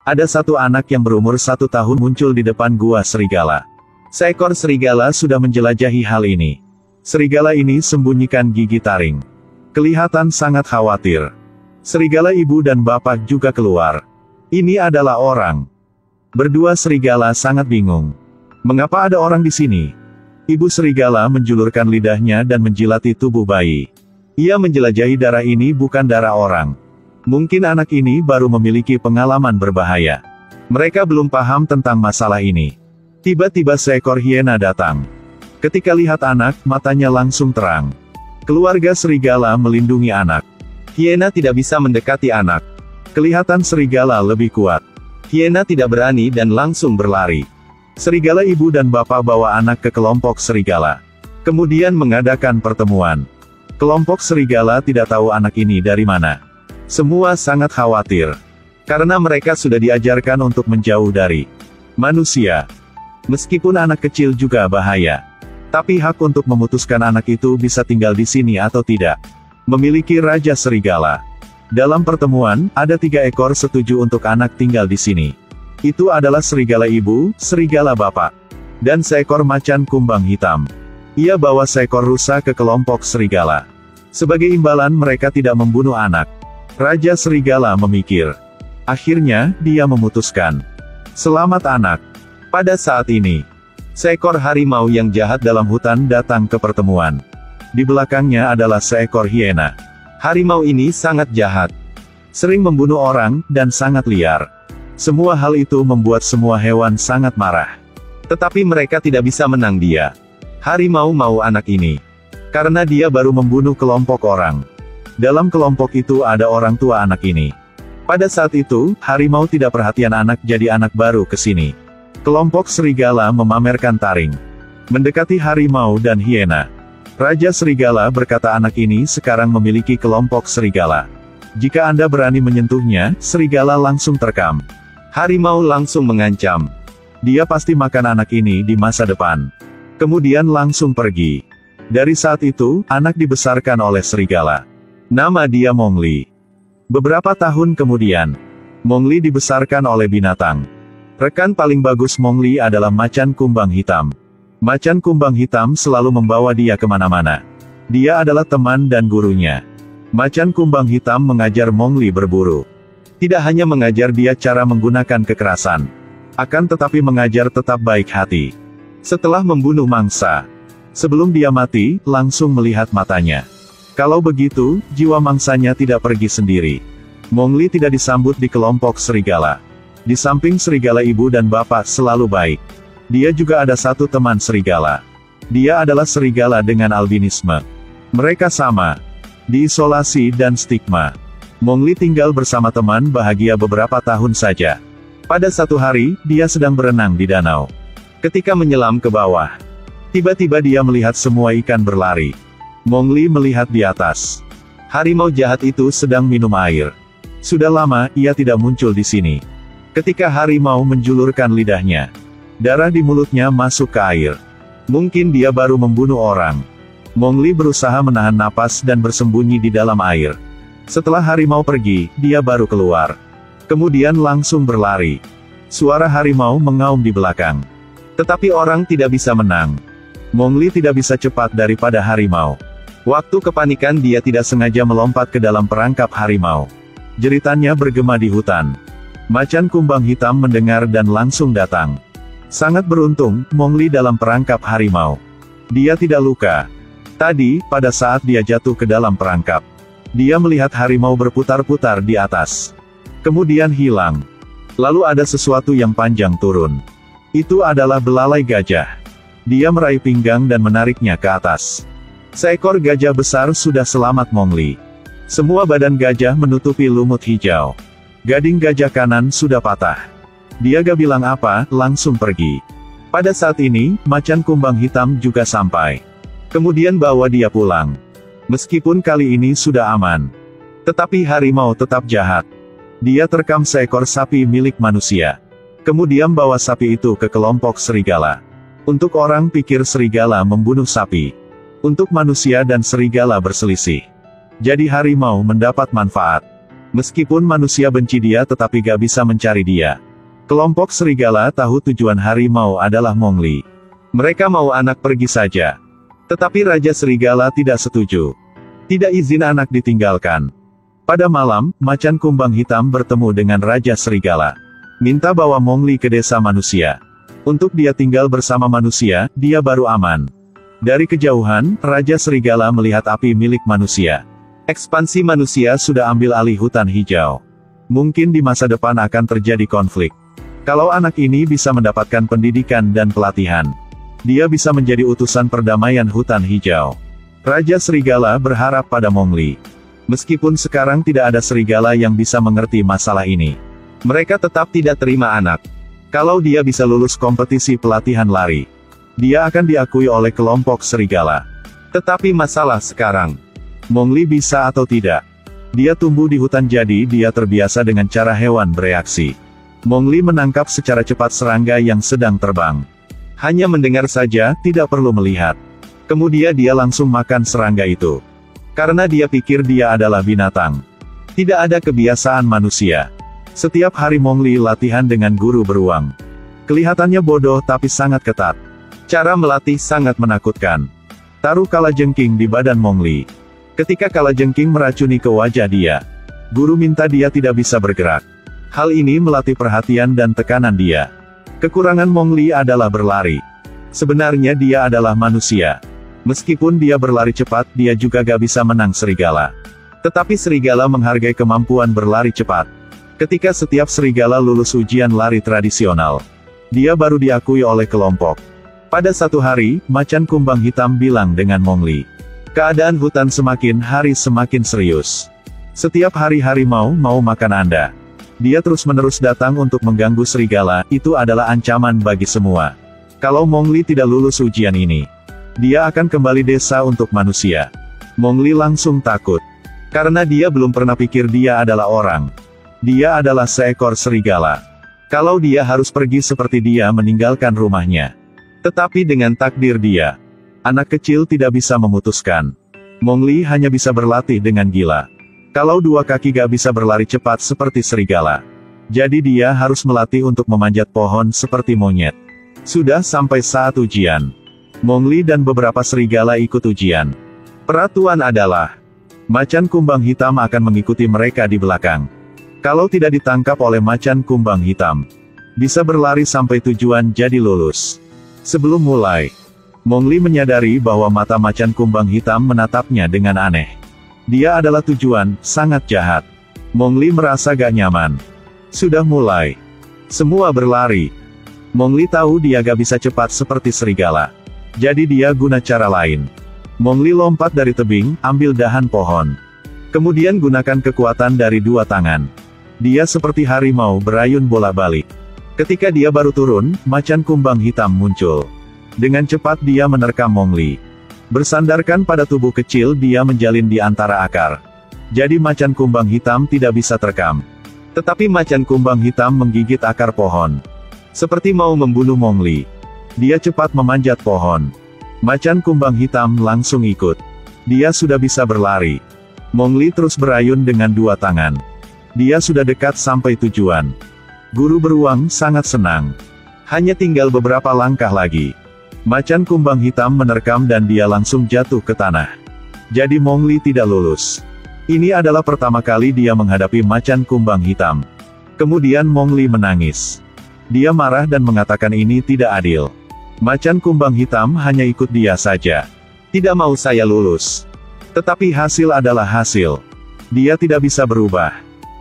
Ada satu anak yang berumur 1 tahun muncul di depan gua serigala. Seekor serigala sudah menjelajahi hal ini. Serigala ini sembunyikan gigi taring. Kelihatan sangat khawatir. Serigala ibu dan bapak juga keluar. Ini adalah orang. Berdua serigala sangat bingung. Mengapa ada orang di sini? Ibu serigala menjulurkan lidahnya dan menjilati tubuh bayi. Ia menjelajahi darah ini bukan darah orang. Mungkin anak ini baru memiliki pengalaman berbahaya. Mereka belum paham tentang masalah ini. Tiba-tiba seekor hiena datang. Ketika lihat anak, matanya langsung terang. Keluarga serigala melindungi anak. Hiena tidak bisa mendekati anak. Kelihatan serigala lebih kuat. Hiena tidak berani dan langsung berlari. Serigala ibu dan bapak bawa anak ke kelompok serigala. Kemudian mengadakan pertemuan. Kelompok serigala tidak tahu anak ini dari mana. Semua sangat khawatir. Karena mereka sudah diajarkan untuk menjauh dari manusia. Meskipun anak kecil juga bahaya. Tapi hak untuk memutuskan anak itu bisa tinggal di sini atau tidak. Memiliki Raja Serigala. Dalam pertemuan, ada 3 ekor setuju untuk anak tinggal di sini. Itu adalah serigala ibu, serigala bapak, dan seekor macan kumbang hitam. Ia bawa seekor rusa ke kelompok serigala. Sebagai imbalan mereka tidak membunuh anak. Raja Serigala memikir. Akhirnya, dia memutuskan. Selamat anak. Pada saat ini, seekor harimau yang jahat dalam hutan datang ke pertemuan. Di belakangnya adalah seekor hiena. Harimau ini sangat jahat. Sering membunuh orang, dan sangat liar. Semua hal itu membuat semua hewan sangat marah. Tetapi mereka tidak bisa menang dia. Harimau mau anak ini. Karena dia baru membunuh kelompok orang. Dalam kelompok itu ada orang tua anak ini. Pada saat itu, harimau tidak perhatian anak jadi anak baru ke sini. Kelompok serigala memamerkan taring. Mendekati harimau dan hiena. Raja Serigala berkata anak ini sekarang memiliki kelompok serigala. Jika Anda berani menyentuhnya, serigala langsung terkam. Harimau langsung mengancam. Dia pasti makan anak ini di masa depan. Kemudian langsung pergi. Dari saat itu, anak dibesarkan oleh serigala. Nama dia Mowgli. Beberapa tahun kemudian, Mowgli dibesarkan oleh binatang. Rekan paling bagus Mowgli adalah macan kumbang hitam. Macan kumbang hitam selalu membawa dia kemana-mana. Dia adalah teman dan gurunya. Macan kumbang hitam mengajar Mowgli berburu. Tidak hanya mengajar dia cara menggunakan kekerasan, akan tetapi mengajar tetap baik hati. Setelah membunuh mangsa, sebelum dia mati, langsung melihat matanya. Kalau begitu, jiwa mangsanya tidak pergi sendiri. Mowgli tidak disambut di kelompok serigala. Di samping serigala ibu dan bapak selalu baik. Dia juga ada satu teman serigala. Dia adalah serigala dengan albinisme. Mereka sama. Diisolasi dan stigma. Mowgli tinggal bersama teman bahagia beberapa tahun saja. Pada satu hari, dia sedang berenang di danau. Ketika menyelam ke bawah, tiba-tiba dia melihat semua ikan berlari. Mowgli melihat di atas. Harimau jahat itu sedang minum air. Sudah lama, ia tidak muncul di sini. Ketika harimau menjulurkan lidahnya, darah di mulutnya masuk ke air. Mungkin dia baru membunuh orang. Mowgli berusaha menahan napas dan bersembunyi di dalam air. Setelah harimau pergi, dia baru keluar. Kemudian langsung berlari. Suara harimau mengaum di belakang. Tetapi orang tidak bisa menang. Mowgli tidak bisa cepat daripada harimau. Waktu kepanikan dia tidak sengaja melompat ke dalam perangkap harimau. Jeritannya bergema di hutan. Macan kumbang hitam mendengar dan langsung datang. Sangat beruntung, Mowgli dalam perangkap harimau. Dia tidak luka. Tadi, pada saat dia jatuh ke dalam perangkap, dia melihat harimau berputar-putar di atas. Kemudian hilang. Lalu ada sesuatu yang panjang turun. Itu adalah belalai gajah. Dia meraih pinggang dan menariknya ke atas. Seekor gajah besar sudah selamat Mowgli. Semua badan gajah menutupi lumut hijau. Gading gajah kanan sudah patah. Dia gak bilang apa, langsung pergi. Pada saat ini, macan kumbang hitam juga sampai. Kemudian bawa dia pulang. Meskipun kali ini sudah aman. Tetapi harimau tetap jahat. Dia terkam seekor sapi milik manusia. Kemudian bawa sapi itu ke kelompok serigala. Untuk orang pikir serigala membunuh sapi. Untuk manusia dan serigala berselisih. Jadi harimau mendapat manfaat. Meskipun manusia benci dia tetapi gak bisa mencari dia. Kelompok serigala tahu tujuan harimau adalah Mowgli. Mereka mau anak pergi saja. Tetapi Raja Serigala tidak setuju. Tidak izin anak ditinggalkan. Pada malam, macan kumbang hitam bertemu dengan Raja Serigala. Minta bawa Mowgli ke desa manusia. Untuk dia tinggal bersama manusia, dia baru aman. Dari kejauhan, Raja Serigala melihat api milik manusia. Ekspansi manusia sudah ambil alih hutan hijau. Mungkin di masa depan akan terjadi konflik. Kalau anak ini bisa mendapatkan pendidikan dan pelatihan, dia bisa menjadi utusan perdamaian hutan hijau. Raja Serigala berharap pada Mowgli. Meskipun sekarang tidak ada serigala yang bisa mengerti masalah ini, mereka tetap tidak terima anak. Kalau dia bisa lulus kompetisi pelatihan lari, dia akan diakui oleh kelompok serigala. Tetapi masalah sekarang, Mowgli bisa atau tidak? Dia tumbuh di hutan jadi dia terbiasa dengan cara hewan bereaksi. Mowgli menangkap secara cepat serangga yang sedang terbang. Hanya mendengar saja, tidak perlu melihat. Kemudian dia langsung makan serangga itu. Karena dia pikir dia adalah binatang. Tidak ada kebiasaan manusia. Setiap hari Mowgli latihan dengan guru beruang. Kelihatannya bodoh tapi sangat ketat. Cara melatih sangat menakutkan. Taruh kalajengking di badan Mowgli. Ketika kalajengking meracuni ke wajah dia, guru minta dia tidak bisa bergerak. Hal ini melatih perhatian dan tekanan dia. Kekurangan Mowgli adalah berlari. Sebenarnya dia adalah manusia. Meskipun dia berlari cepat, dia juga gak bisa menang serigala. Tetapi serigala menghargai kemampuan berlari cepat. Ketika setiap serigala lulus ujian lari tradisional, dia baru diakui oleh kelompok. Pada satu hari, macan kumbang hitam bilang dengan Mowgli, keadaan hutan semakin hari semakin serius. Setiap hari harimau mau makan Anda. Dia terus-menerus datang untuk mengganggu serigala, itu adalah ancaman bagi semua. Kalau Mowgli tidak lulus ujian ini, dia akan kembali desa untuk manusia. Mowgli langsung takut. Karena dia belum pernah pikir dia adalah orang. Dia adalah seekor serigala. Kalau dia harus pergi seperti dia meninggalkan rumahnya. Tetapi dengan takdir dia, anak kecil tidak bisa memutuskan. Mowgli hanya bisa berlatih dengan gila. Kalau dua kaki gak bisa berlari cepat seperti serigala, jadi dia harus melatih untuk memanjat pohon seperti monyet. Sudah sampai saat ujian. Mowgli dan beberapa serigala ikut ujian. Peraturan adalah, macan kumbang hitam akan mengikuti mereka di belakang. Kalau tidak ditangkap oleh macan kumbang hitam, bisa berlari sampai tujuan jadi lulus. Sebelum mulai, Mowgli menyadari bahwa mata macan kumbang hitam menatapnya dengan aneh. Dia adalah tujuan, sangat jahat. Mowgli merasa gak nyaman. Sudah mulai. Semua berlari. Mowgli tahu dia gak bisa cepat seperti serigala. Jadi dia guna cara lain. Mowgli lompat dari tebing, ambil dahan pohon. Kemudian gunakan kekuatan dari dua tangan. Dia seperti harimau berayun bolak-balik. Ketika dia baru turun, macan kumbang hitam muncul. Dengan cepat dia menerkam Mowgli. Bersandarkan pada tubuh kecil dia menjalin di antara akar. Jadi macan kumbang hitam tidak bisa terekam. Tetapi macan kumbang hitam menggigit akar pohon. Seperti mau membunuh Mowgli. Dia cepat memanjat pohon. Macan kumbang hitam langsung ikut. Dia sudah bisa berlari. Mowgli terus berayun dengan dua tangan. Dia sudah dekat sampai tujuan. Guru beruang sangat senang. Hanya tinggal beberapa langkah lagi. Macan kumbang hitam menerkam dan dia langsung jatuh ke tanah. Jadi Mowgli tidak lulus. Ini adalah pertama kali dia menghadapi macan kumbang hitam. Kemudian Mowgli menangis. Dia marah dan mengatakan ini tidak adil. Macan kumbang hitam hanya ikut dia saja. Tidak mau saya lulus. Tetapi hasil adalah hasil. Dia tidak bisa berubah.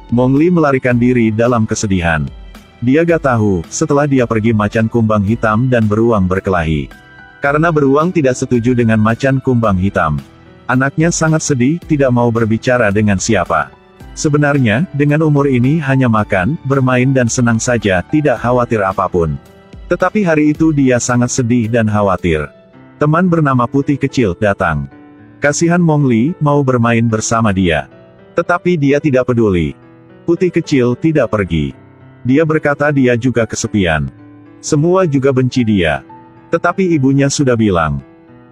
Mowgli melarikan diri dalam kesedihan. Dia gak tahu, setelah dia pergi macan kumbang hitam dan beruang berkelahi. Karena beruang tidak setuju dengan macan kumbang hitam. Anaknya sangat sedih, tidak mau berbicara dengan siapa. Sebenarnya, dengan umur ini hanya makan, bermain dan senang saja, tidak khawatir apapun. Tetapi hari itu dia sangat sedih dan khawatir. Teman bernama Putih Kecil datang. Kasihan Mowgli, mau bermain bersama dia. Tetapi dia tidak peduli. Putih Kecil tidak pergi. Dia berkata dia juga kesepian. Semua juga benci dia. Tetapi ibunya sudah bilang.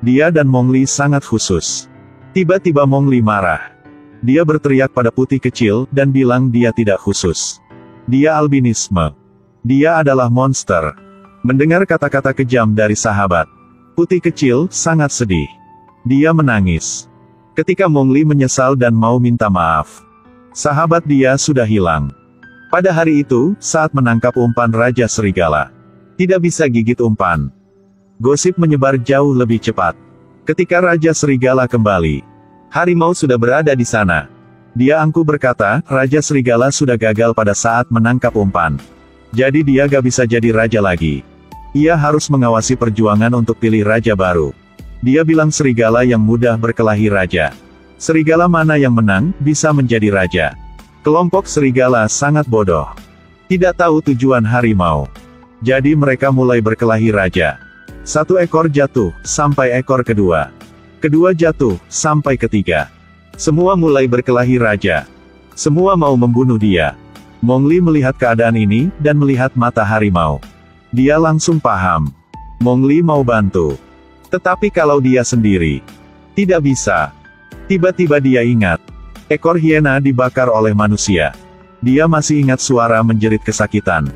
Dia dan Mowgli sangat khusus. Tiba-tiba Mowgli marah. Dia berteriak pada putih kecil, dan bilang dia tidak khusus. Dia albinisme. Dia adalah monster. Mendengar kata-kata kejam dari sahabat, putih kecil sangat sedih. Dia menangis. Ketika Mowgli menyesal dan mau minta maaf, sahabat dia sudah hilang. Pada hari itu, saat menangkap umpan Raja Serigala, tidak bisa gigit umpan. Gosip menyebar jauh lebih cepat. Ketika Raja Serigala kembali, harimau sudah berada di sana. Dia angkuh berkata, Raja Serigala sudah gagal pada saat menangkap umpan. Jadi dia gak bisa jadi raja lagi. Ia harus mengawasi perjuangan untuk pilih raja baru. Dia bilang serigala yang mudah berkelahi raja. Serigala mana yang menang, bisa menjadi raja. Kelompok serigala sangat bodoh. Tidak tahu tujuan harimau. Jadi mereka mulai berkelahi raja. Satu ekor jatuh, sampai ekor kedua. Kedua jatuh, sampai ketiga. Semua mulai berkelahi raja. Semua mau membunuh dia. Mowgli melihat keadaan ini, dan melihat mata harimau. Dia langsung paham. Mowgli mau bantu. Tetapi kalau dia sendiri, tidak bisa. Tiba-tiba dia ingat. Ekor hiena dibakar oleh manusia. Dia masih ingat suara menjerit kesakitan.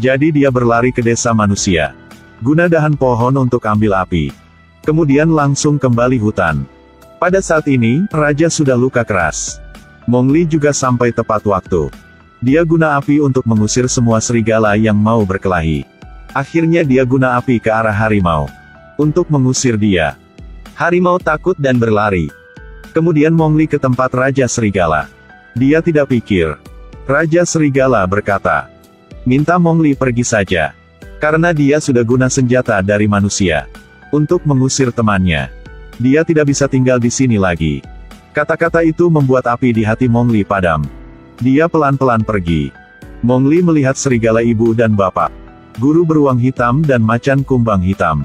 Jadi dia berlari ke desa manusia. Guna dahan pohon untuk ambil api. Kemudian langsung kembali hutan. Pada saat ini, Raja sudah luka keras. Mowgli juga sampai tepat waktu. Dia guna api untuk mengusir semua serigala yang mau berkelahi. Akhirnya dia guna api ke arah harimau. Untuk mengusir dia. Harimau takut dan berlari. Kemudian Mowgli ke tempat Raja Serigala. Dia tidak pikir. Raja Serigala berkata, minta Mowgli pergi saja. Karena dia sudah guna senjata dari manusia. Untuk mengusir temannya. Dia tidak bisa tinggal di sini lagi. Kata-kata itu membuat api di hati Mowgli padam. Dia pelan-pelan pergi. Mowgli melihat serigala ibu dan bapak. Guru beruang hitam dan macan kumbang hitam.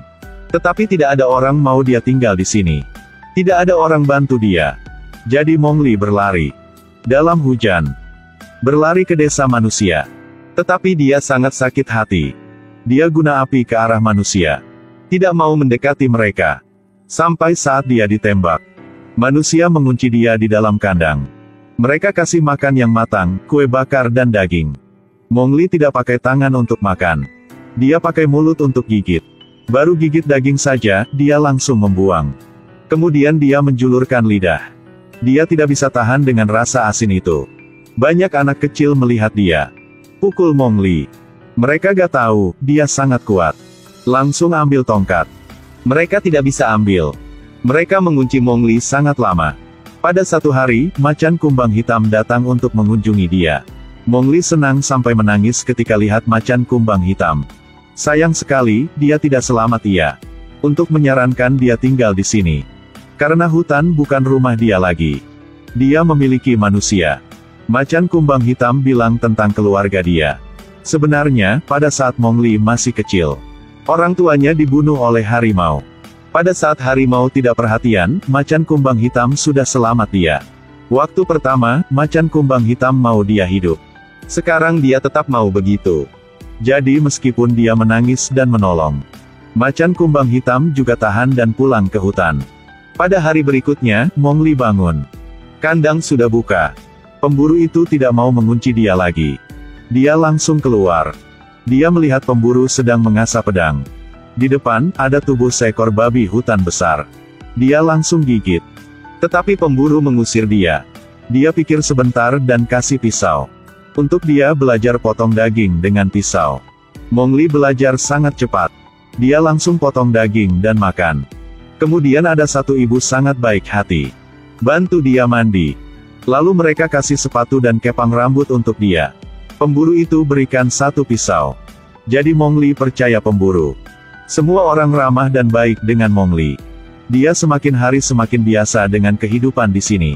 Tetapi tidak ada orang mau dia tinggal di sini. Tidak ada orang bantu dia. Jadi Mowgli berlari. Dalam hujan. Berlari ke desa manusia. Tetapi dia sangat sakit hati. Dia guna api ke arah manusia. Tidak mau mendekati mereka. Sampai saat dia ditembak. Manusia mengunci dia di dalam kandang. Mereka kasih makan yang matang, kue bakar dan daging. Mowgli tidak pakai tangan untuk makan. Dia pakai mulut untuk gigit. Baru gigit daging saja, dia langsung membuang. Kemudian dia menjulurkan lidah. Dia tidak bisa tahan dengan rasa asin itu. Banyak anak kecil melihat dia. Pukul Mowgli. Mereka gak tahu, dia sangat kuat. Langsung ambil tongkat. Mereka tidak bisa ambil. Mereka mengunci Mowgli sangat lama. Pada satu hari, macan kumbang hitam datang untuk mengunjungi dia. Mowgli senang sampai menangis ketika lihat macan kumbang hitam. Sayang sekali, dia tidak selamat ia. Untuk menyarankan dia tinggal di sini. Karena hutan bukan rumah dia lagi. Dia memiliki manusia. Macan kumbang hitam bilang tentang keluarga dia. Sebenarnya, pada saat Mowgli masih kecil, orang tuanya dibunuh oleh harimau. Pada saat harimau tidak perhatian, macan kumbang hitam sudah selamat dia. Waktu pertama, macan kumbang hitam mau dia hidup. Sekarang dia tetap mau begitu. Jadi meskipun dia menangis dan menolong, macan kumbang hitam juga tahan dan pulang ke hutan. Pada hari berikutnya, Mowgli bangun. Kandang sudah buka. Pemburu itu tidak mau mengunci dia lagi. Dia langsung keluar. Dia melihat pemburu sedang mengasah pedang. Di depan, ada tubuh seekor babi hutan besar. Dia langsung gigit. Tetapi pemburu mengusir dia. Dia pikir sebentar dan kasih pisau. Untuk dia belajar potong daging dengan pisau. Mowgli belajar sangat cepat. Dia langsung potong daging dan makan. Kemudian ada satu ibu sangat baik hati. Bantu dia mandi. Lalu mereka kasih sepatu dan kepang rambut untuk dia. Pemburu itu berikan satu pisau. Jadi Mowgli percaya pemburu. Semua orang ramah dan baik dengan Mowgli. Dia semakin hari semakin biasa dengan kehidupan di sini.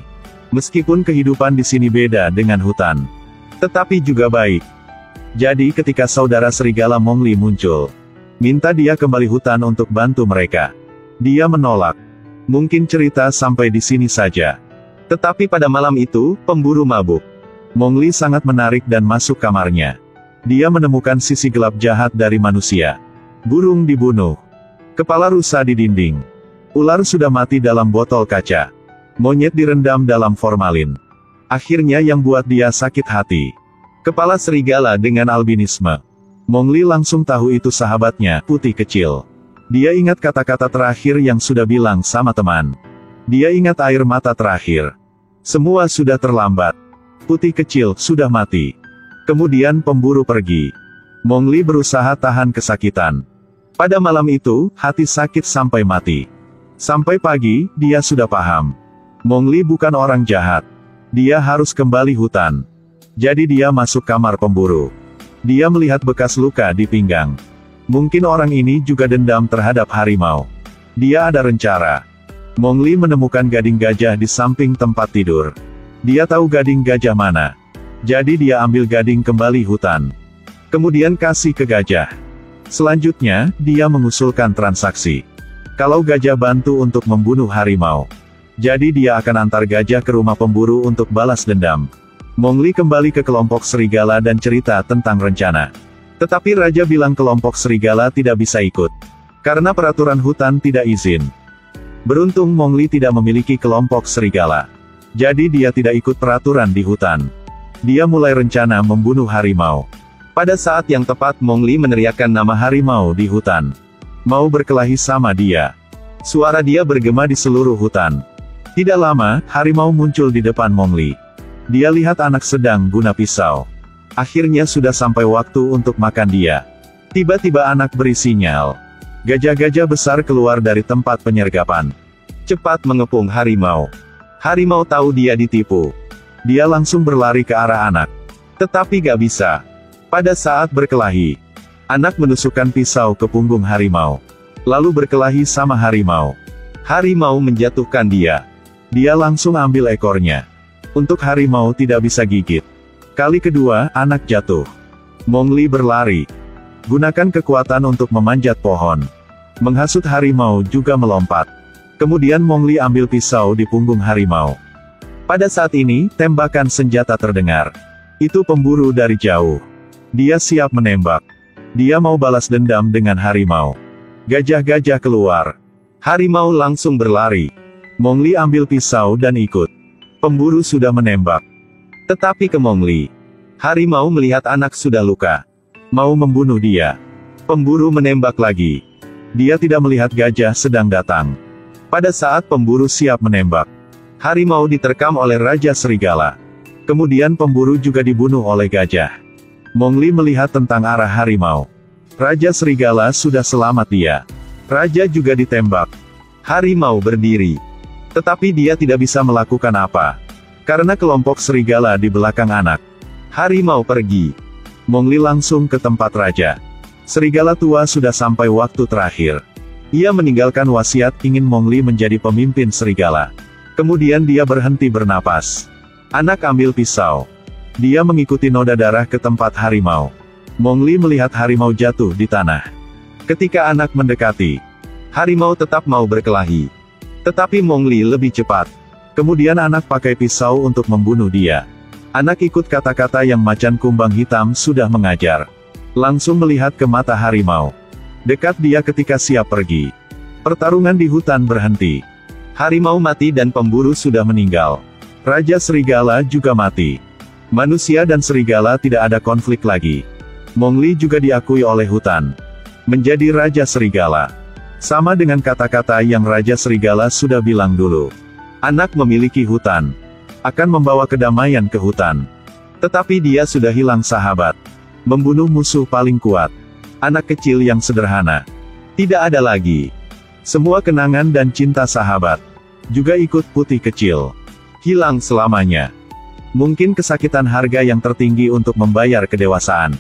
Meskipun kehidupan di sini beda dengan hutan. Tetapi juga baik. Jadi ketika saudara serigala Mowgli muncul, minta dia kembali hutan untuk bantu mereka. Dia menolak. Mungkin cerita sampai di sini saja. Tetapi pada malam itu, pemburu mabuk. Mowgli sangat menarik dan masuk kamarnya. Dia menemukan sisi gelap jahat dari manusia. Burung dibunuh. Kepala rusa di dinding. Ular sudah mati dalam botol kaca. Monyet direndam dalam formalin. Akhirnya yang buat dia sakit hati. Kepala serigala dengan albinisme. Mowgli langsung tahu itu sahabatnya, Putih Kecil. Dia ingat kata-kata terakhir yang sudah bilang sama teman. Dia ingat air mata terakhir. Semua sudah terlambat. Putih Kecil sudah mati. Kemudian pemburu pergi. Mowgli berusaha tahan kesakitan. Pada malam itu, hati sakit sampai mati. Sampai pagi, dia sudah paham. Mowgli bukan orang jahat. Dia harus kembali hutan. Jadi dia masuk kamar pemburu. Dia melihat bekas luka di pinggang. Mungkin orang ini juga dendam terhadap harimau. Dia ada rencana. Mowgli menemukan gading gajah di samping tempat tidur. Dia tahu gading gajah mana. Jadi dia ambil gading kembali hutan. Kemudian kasih ke gajah. Selanjutnya, dia mengusulkan transaksi. Kalau gajah bantu untuk membunuh harimau, jadi dia akan antar gajah ke rumah pemburu untuk balas dendam. Mowgli kembali ke kelompok serigala dan cerita tentang rencana. Tetapi Raja bilang kelompok serigala tidak bisa ikut. Karena peraturan hutan tidak izin. Beruntung Mowgli tidak memiliki kelompok serigala. Jadi dia tidak ikut peraturan di hutan. Dia mulai rencana membunuh harimau. Pada saat yang tepat Mowgli meneriakkan nama harimau di hutan. Mau berkelahi sama dia. Suara dia bergema di seluruh hutan. Tidak lama, harimau muncul di depan Mowgli. Dia lihat anak sedang guna pisau. Akhirnya sudah sampai waktu untuk makan dia. Tiba-tiba anak beri sinyal. Gajah-gajah besar keluar dari tempat penyergapan. Cepat mengepung harimau. Harimau tahu dia ditipu. Dia langsung berlari ke arah anak. Tetapi gak bisa. Pada saat berkelahi, anak menusukkan pisau ke punggung harimau. Lalu berkelahi sama harimau. Harimau menjatuhkan dia. Dia langsung ambil ekornya. Untuk harimau tidak bisa gigit. Kali kedua, anak jatuh. Mowgli berlari. Gunakan kekuatan untuk memanjat pohon. Menghasut harimau juga melompat. Kemudian Mowgli ambil pisau di punggung harimau. Pada saat ini, tembakan senjata terdengar. Itu pemburu dari jauh. Dia siap menembak. Dia mau balas dendam dengan harimau. Gajah-gajah keluar. Harimau langsung berlari. Mowgli ambil pisau dan ikut. Pemburu sudah menembak. Tetapi ke Mowgli. Harimau melihat anak sudah luka. Mau membunuh dia. Pemburu menembak lagi. Dia tidak melihat gajah sedang datang. Pada saat pemburu siap menembak, harimau diterkam oleh Raja Serigala. Kemudian pemburu juga dibunuh oleh gajah. Mowgli melihat tentang arah harimau. Raja Serigala sudah selamat dia. Raja juga ditembak. Harimau berdiri. Tetapi dia tidak bisa melakukan apa. Karena kelompok serigala di belakang anak. Harimau pergi. Mowgli langsung ke tempat raja. Serigala tua sudah sampai waktu terakhir. Ia meninggalkan wasiat ingin Mowgli menjadi pemimpin serigala. Kemudian dia berhenti bernapas. Anak ambil pisau. Dia mengikuti noda darah ke tempat harimau. Mowgli melihat harimau jatuh di tanah. Ketika anak mendekati, harimau tetap mau berkelahi. Tetapi Mowgli lebih cepat. Kemudian anak pakai pisau untuk membunuh dia. Anak ikut kata-kata yang macan kumbang hitam sudah mengajar. Langsung melihat ke mata harimau. Dekat dia ketika siap pergi. Pertarungan di hutan berhenti. Harimau mati dan pemburu sudah meninggal. Raja Serigala juga mati. Manusia dan serigala tidak ada konflik lagi. Mowgli juga diakui oleh hutan. Menjadi Raja Serigala. Sama dengan kata-kata yang Raja Serigala sudah bilang dulu. Anak memiliki hutan. Akan membawa kedamaian ke hutan. Tetapi dia sudah hilang sahabat. Membunuh musuh paling kuat. Anak kecil yang sederhana. Tidak ada lagi. Semua kenangan dan cinta sahabat. Juga ikut Putih Kecil. Hilang selamanya. Mungkin kesakitan harga yang tertinggi untuk membayar kedewasaan.